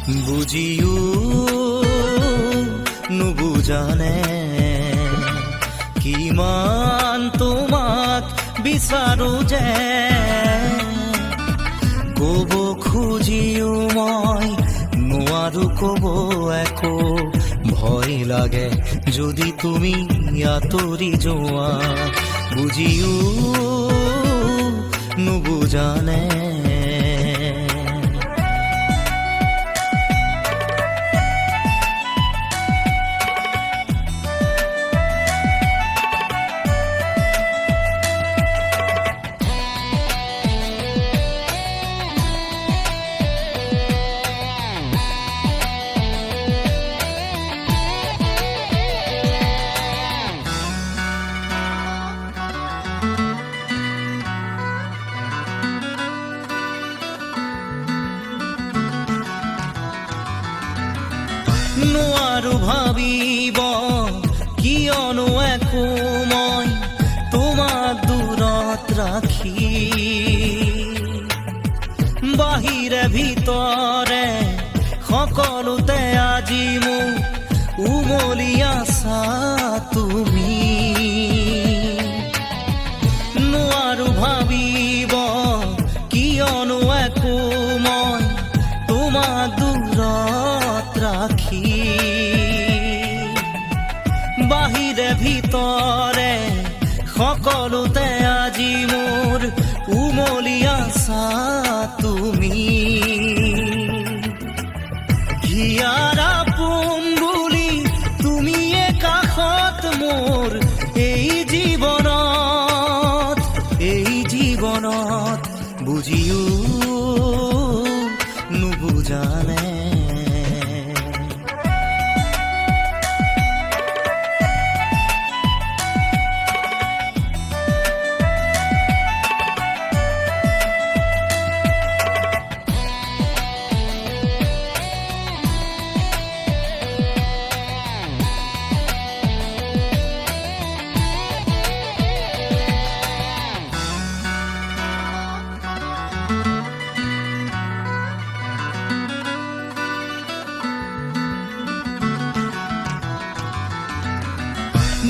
বুজিও নুবুজানে কিমান তোমাক বিচাৰো যে কব খুজিও মই নোৱাৰো কব একো ভয় লাগে যদি তুমি আঁতৰি যোৱা বুজিও নুবুজানে নোৱাৰো ভাবিব কিয়নো একো মই তোমাক দূৰত ৰাখি বাহিৰে ভিতৰে সকলোতে আজি মোক উমলি আছা তুমি নোৱাৰো ভাবিব কিয়নো একো মই তোমাক দূৰত ৰাখি বাহিৰে ভিতৰে সকলোতে আজি মোৰ উমলি আছা তুমি হিয়াৰ আপোন বুলি তুমিয়ে কাষত মোৰ এই জীৱনত বুজিও নুবুজানে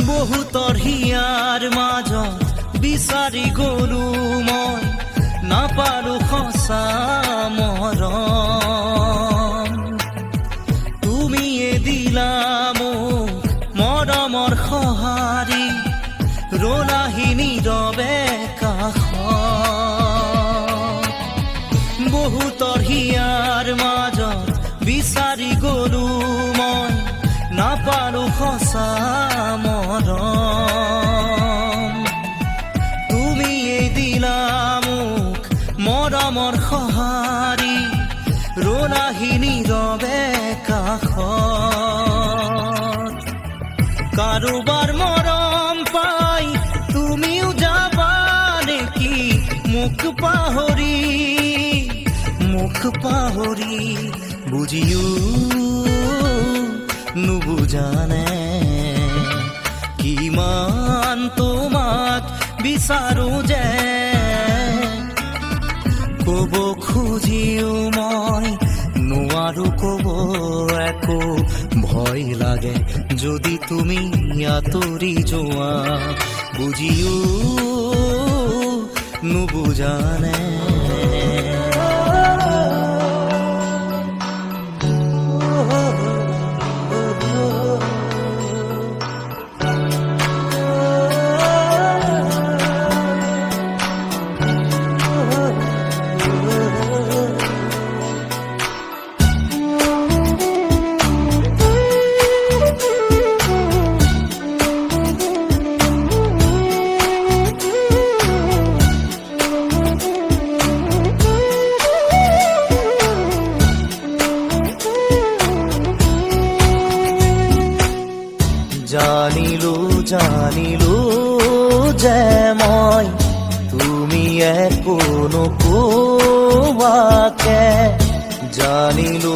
বহুতৰ হিয়াৰ মাজত বিচাৰি গলো মই নাপালো সঁচা মৰম তুমিয়ে দিলা মোক মৰমৰ সঁহাৰি ৰলাহি নীৰৱে কাষত বহুতৰ হিয়াৰ মাজত বিচাৰি গলো মই নাপালো সঁচা মৰম তুমিয়ে দিলা মোক মৰমৰ সঁহাৰি ৰলাহি নীৰৱে কাষত কাৰোবাৰ মৰম পাই তুমিও যাবা নেকি মুখ পাহৰি বুজিও নুবুজানে কিমান তোমাক বিচাৰো যে কব খুজিও মই নোৱাৰো কব একো ভয় লাগে যদি তুমি আঁতৰি যোৱা বুজিও নুবুজানে জানিলো যে মই তুমি একো নোকোৱাকে জানিলো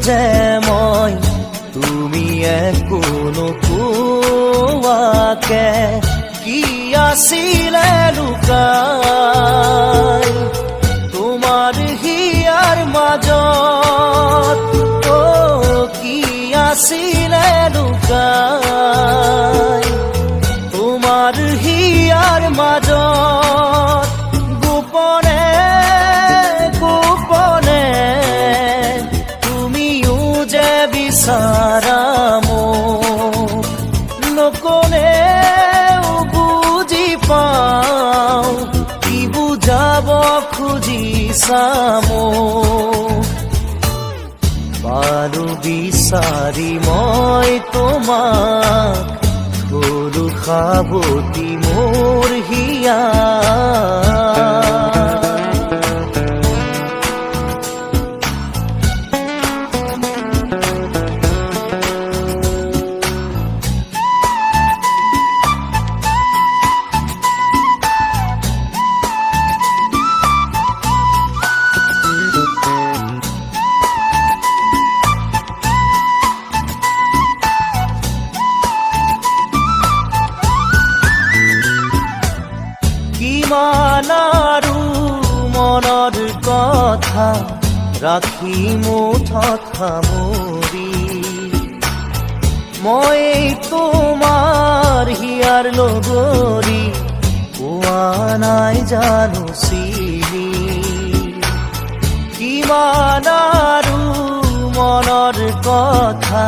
যে মই তুমি একো নোকোৱাকে কি আছিলে লুকাই তোমাৰ হিয়াৰ মাজত কি আছিলে লুকাই তোমাৰ হিয়াৰ মাজত গোপনে গোপনে তুমিও যে বিচাৰা মোক নকলেও বুজি পাওঁ কি বুজাব খুজিছা মোক পালো বিচাৰি মই তোমাক গৰু সাৱতি মোৰ হিয়া কিমান আৰু মনৰ কথা ৰাখি মুঠত সামৰি মই তোমাৰ হিয়াৰ লগৰী পোৱা নাই জানো চিনি কিমান আৰু মনৰ কথা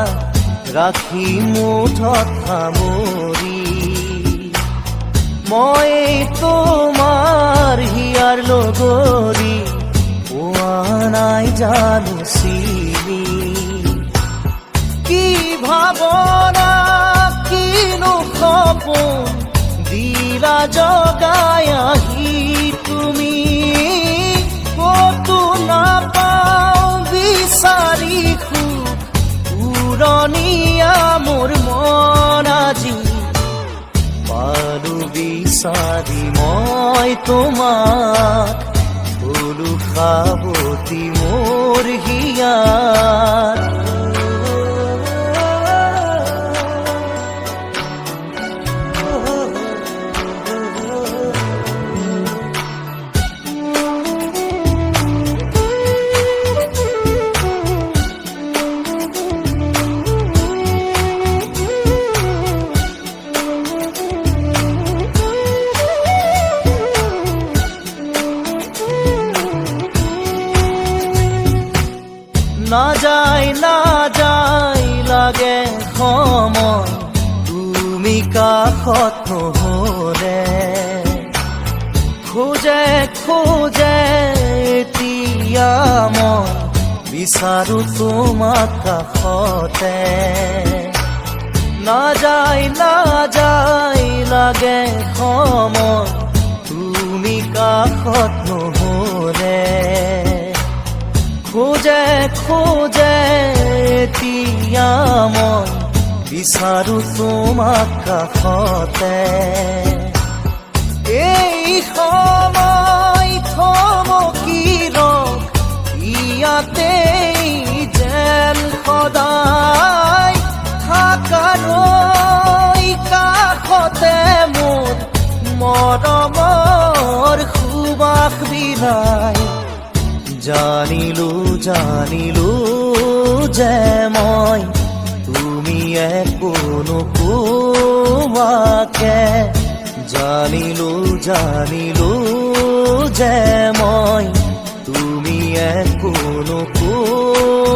ৰাখি মুঠত সামৰি মই তোমাৰ হিয়াৰ লগৰী পোৱা নাই জানো চিনি কি ভাৱনা কিনো সপোন দিলা জগাই আহি তুমি কতো নাপাওঁ বিচাৰি সুখ উৰণীয়া মোৰ মন আজি পালো বিচাৰি মই তোমাক গৰু সাৱতি মোৰ হিয়াত না যায় লাগে সময় তুমি কাষত নহলে খোজে খোজে এতিয়া মই বিচাৰো তোমাক কাষতে না যায় লাগে সময় তুমি কাষত নহলে খোজে খোজে এতিয়া মই বিচাৰো তোমাক কাষতে এই সময় থমকি ৰখ ইয়াতেই যেন সদায় থাকালৈ কাষতে মোৰ মৰমৰ সুবাস বিলাই জানিলো যে মই তুমি একো নোকোৱাকে জানিলো যে মই তুমি একো নোকোৱাকে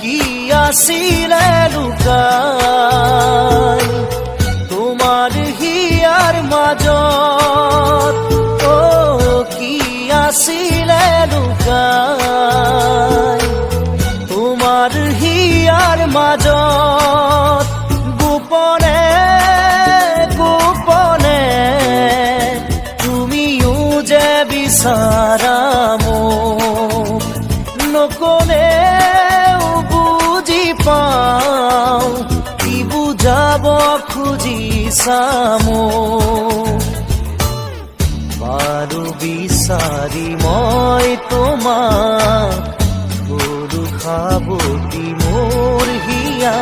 কি আছিলে লুকাই তোমাৰ হিয়াৰ মাজত কি আছিলে লুকাই তোমাৰ হিয়াৰ মাজত গোপনে গোপনে তুমিও যে বিচাৰা মোক নকলেও বুজি পাওঁ কি বুজাব খুজিছা মোক পালো বিচাৰি মই তোমাক গৰু সাৱতি মোৰ হিয়া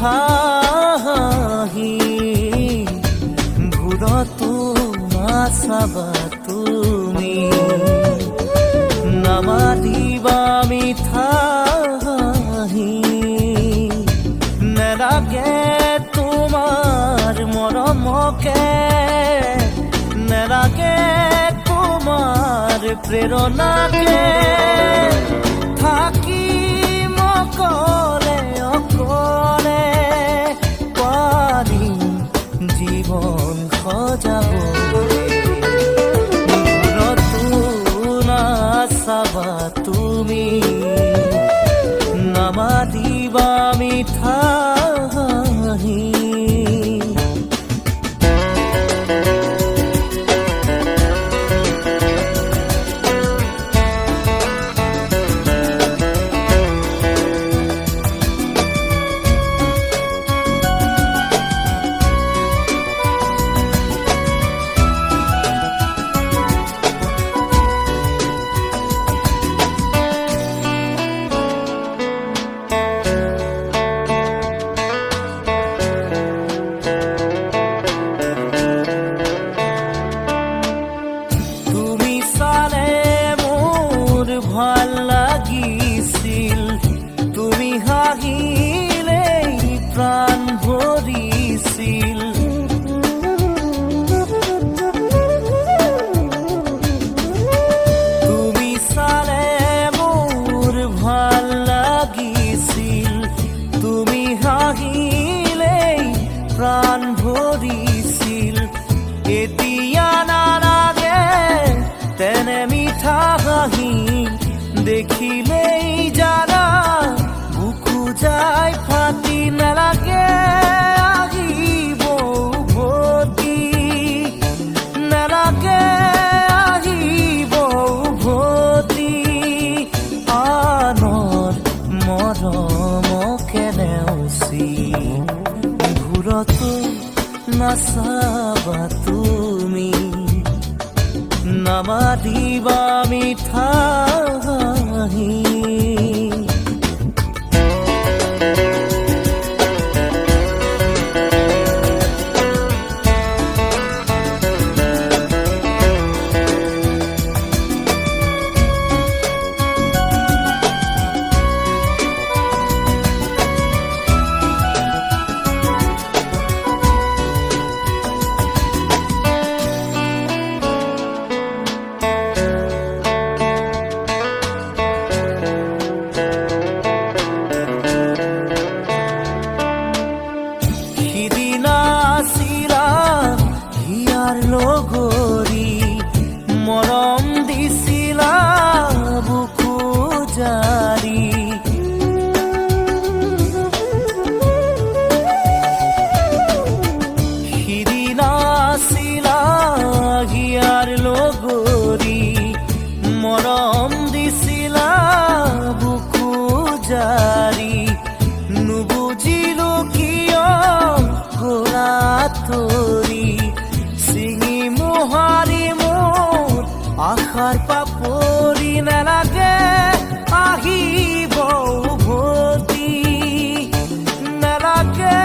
মিঠা হাঁহি ভুলতো নাচাবা তুমি নামাতিবা মিঠা হাঁহি নেলাগে তোমাৰ মৰমকে নেলাগে তোমাৰ প্ৰেৰণাকে থাকিম অকলে অকলে পাৰিম জীৱন সজাবলৈ ভুলতো নাচাবা তুমি নামাতিবা মিঠা হাঁহি ভাল লাগিছিল তুমি হাঁহিলেই প্ৰাণ ভৰিছিল তুমি চালে মোৰ ভাল লাগিছিল তুমি হাঁহিলেই প্ৰাণ ভৰিছিল এতিয়া নালাগে তেনে মিঠা হাঁহি দেখিলেই জানা বুকু যায় ফাটি নালাগে আহিব উভতি নালাগে আহিব উভতি আনৰ মৰমকে নেওচি ভুলতো নাচাবা তুমি নামাতিবা মিঠা হাঁহি লগৰী মৰম দিছিলা বুকু জাৰি সিদিনা আছিলা হিয়াৰ লগৰী মৰম দিছিলা বুকু জাৰি নুবুজিলো কিয় গলা তৰি চিঙি মোহাৰি মোৰ আশাৰ পাপৰি নালাগে আহিব উভতি নালাগে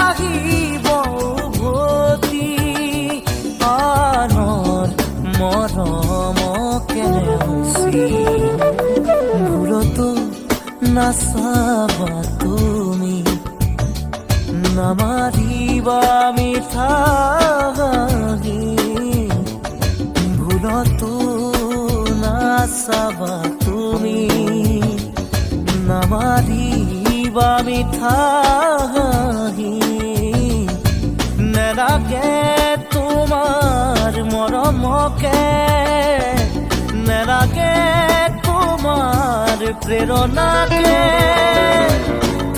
আহিব উভতি আনৰ মৰমকে নেওচি ভুলতো নাচাবা তুমি নামাতিবা মিঠা হাঁহি ভুলতো নাচাবা তুমি নামাতিবা মিঠা হাঁহি নেলাগে তোমাৰ মৰমকে নেলাগে তোমাৰ প্ৰেৰণাকে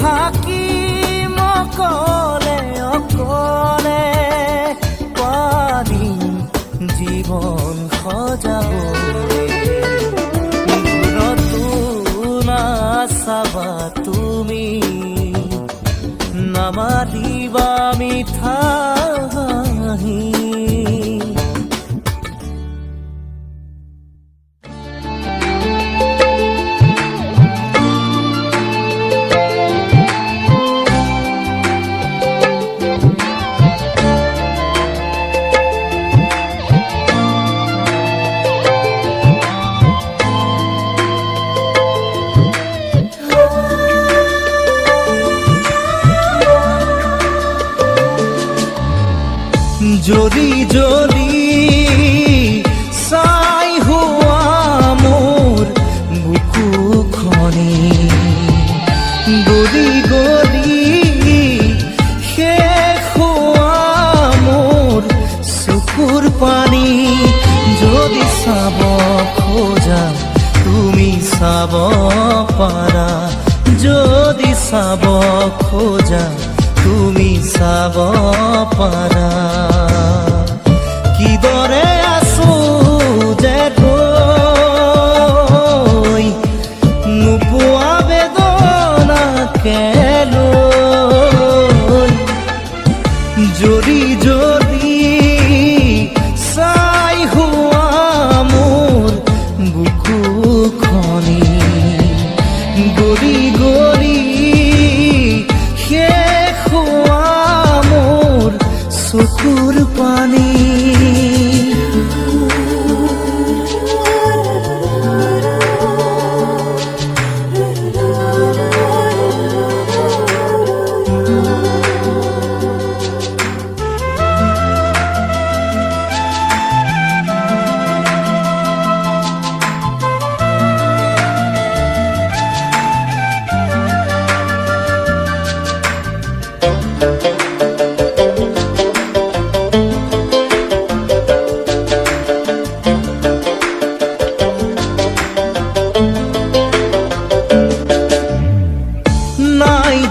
থাকিম অকলে অকলে পাৰিম জীৱন সজাবলৈ ভুলতো নাচাবা তুমি নামাতিবা মিঠা হাঁহি জ্বলি জ্বলি ছাই হোৱা মোৰ বুকুখনি গলি গলি শেষ হোৱা মোৰ চকুৰ পানী যদি চাব খোজা তুমি চাব পাৰা যদি চাব খোজা তুমি চাব পাৰা কিদৰে আছো যে তই নোপোৱা বেদনাকে লৈ জ্বলি জ্বলি ছাই হোৱা মোৰ বুকুখনি গলি গলি শেষ হোৱা মোৰ চকুৰ পানী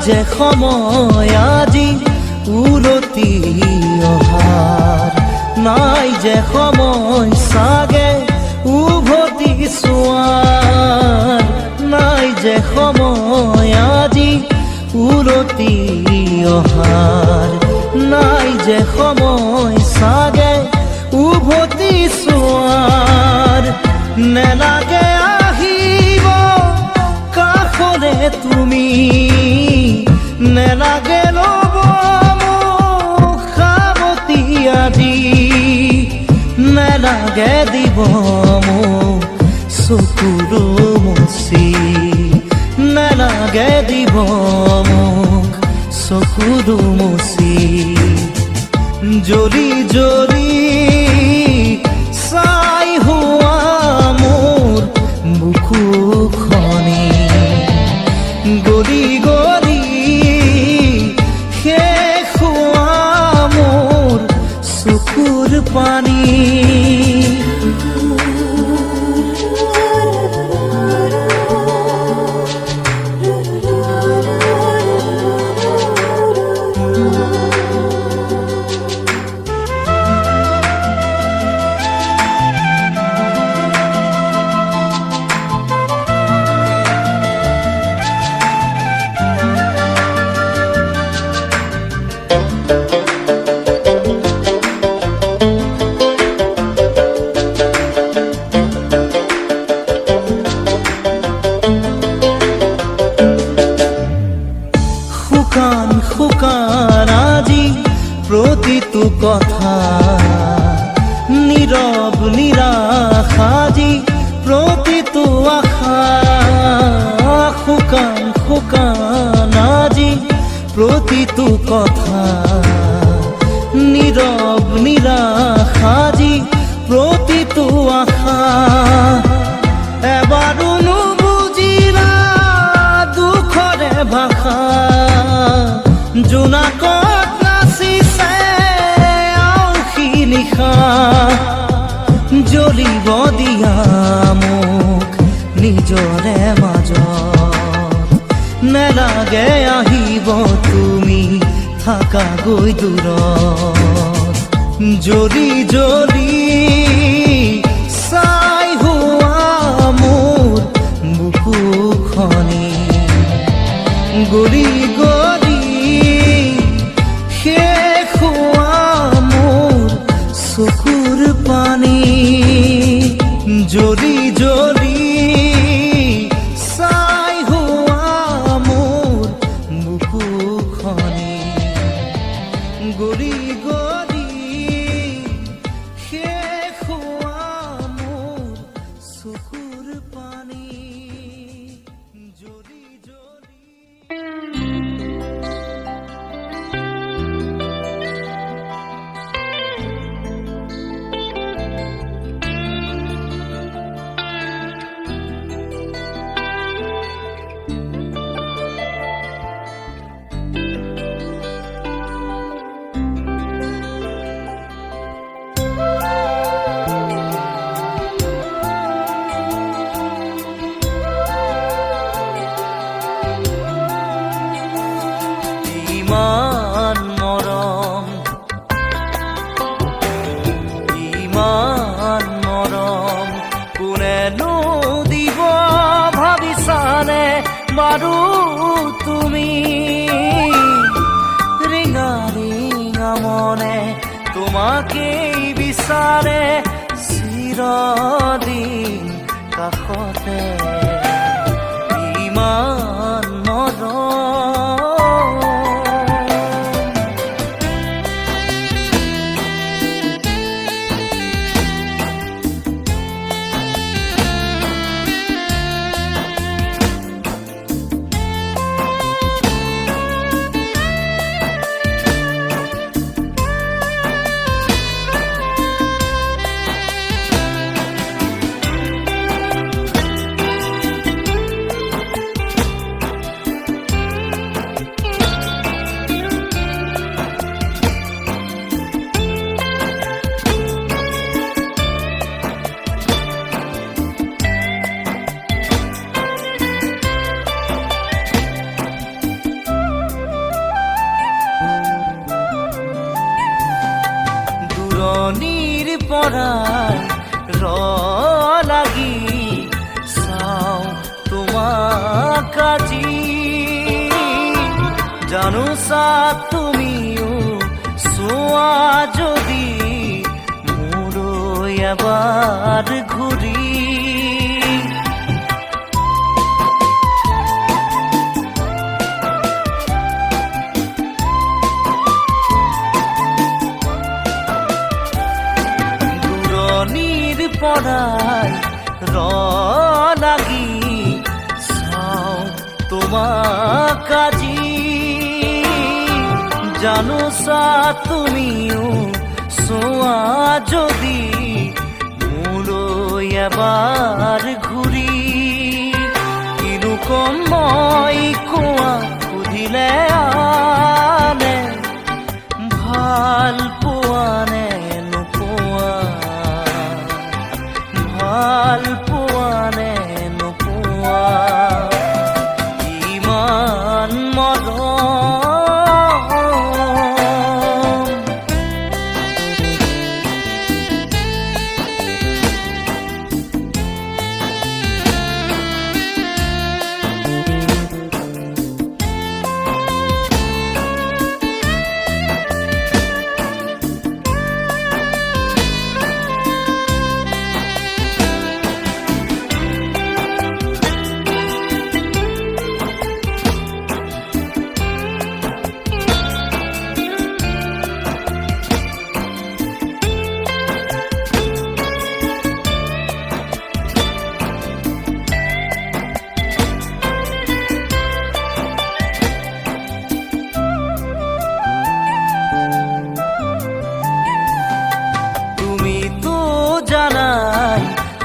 যে সময় আজি উলটি অহাৰ নাই যে সময় চাগে উভতি চোৱাৰ নাই যে সময় আজি উলটি অহাৰ নাই যে সময় চাগে উভতি চোৱাৰ নেলাগে আহিব কাষলে তুমি নেলাগে ল'ব মোক সাৱটি আজি নেলাগে দিব মোক চকুৰ মুচি নেলাগে দিব মোক চকুৰ মুচি জ্বলি জ্বলি ছাই হোৱা মোৰ বুকুখনি গলি গলি শেষ হোৱা মোৰ চকুৰ পানী শুকান আজি প্ৰতিটো কথা নীৰৱ নিৰাশ আজি প্ৰতিটো আশা শুকান আজি প্ৰতিটো কথা নীৰৱ নিৰাশ আজি প্ৰতিটো আশা এবাৰো নুবুজিলা দুখৰে ভাষা জোনাকত নাচিছে আউসী নিশা জ্বলিব দিয়া মোক নিজৰে মাজত নেলাগে আহিব তুমি থাকাগৈ দূৰত জ্বলি জ্বলি ছাই হোৱা মোৰ বুকুখনি গলি গলি শেষ হোৱা মোৰ চকুৰ পানী জ্বলি জ্বলি ছাই হোৱা মোৰ বুকুখনি গলি গলি শেষ হোৱা মোৰ চকুৰ পানী জ্বলি জ্বলি বাৰু তুমি ৰিঙা ৰিঙা মনে তোমাকেই বিচাৰে চিৰদিন কাষতে ইমান মৰম দূৰণিৰ পৰাই লাগি চাওঁ তোমাক আজি জানোচা তুমিও চোৱা যদি মোলৈ এবাৰ ঘূৰি পৰাই লাগি চাওঁ তোমাক আজি জানোচা তুমিও চোৱা যদি মোলৈ এবাৰ ঘূৰি কিনো কম মই কোৱা সুধিলে আনে ভাল পোৱা নে নোপোৱা ভাল পোৱা নে নোপোৱা ইমান মৰম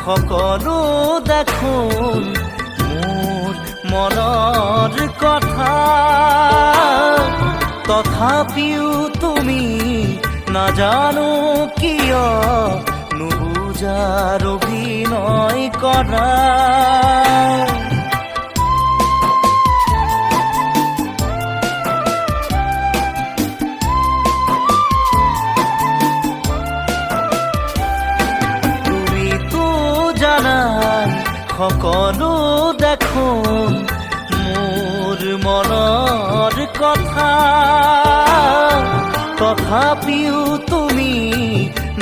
সকলো দেখোন মোৰ মনৰ কথা তথাপিও তুমি নাজানো কিয় নুবুজাৰ অভিনয় কৰা সকলো দেখোন মোৰ মনৰ কথা তথাপিও তুমি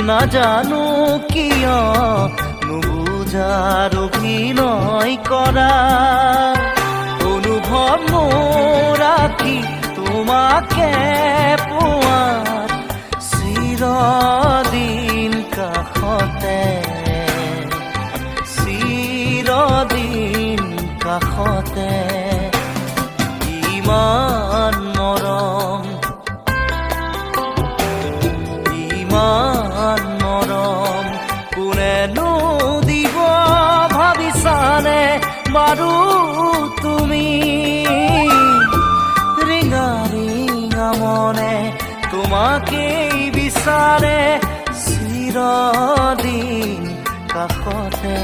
নাজানো কিয় নুবুজাৰ অভিনয় কৰা অনুভৱ মোৰ আঁকি তোমাকে পোৱাৰ চিৰদিন কাষতে চিৰদিন কাষতে ইমান মৰম ইমান মৰম কোনেনো দিব ভাবিছানে বাৰু তুমি ৰিঙা ৰিঙা মনে তোমাকেই বিচাৰে চিৰদিন কাষতে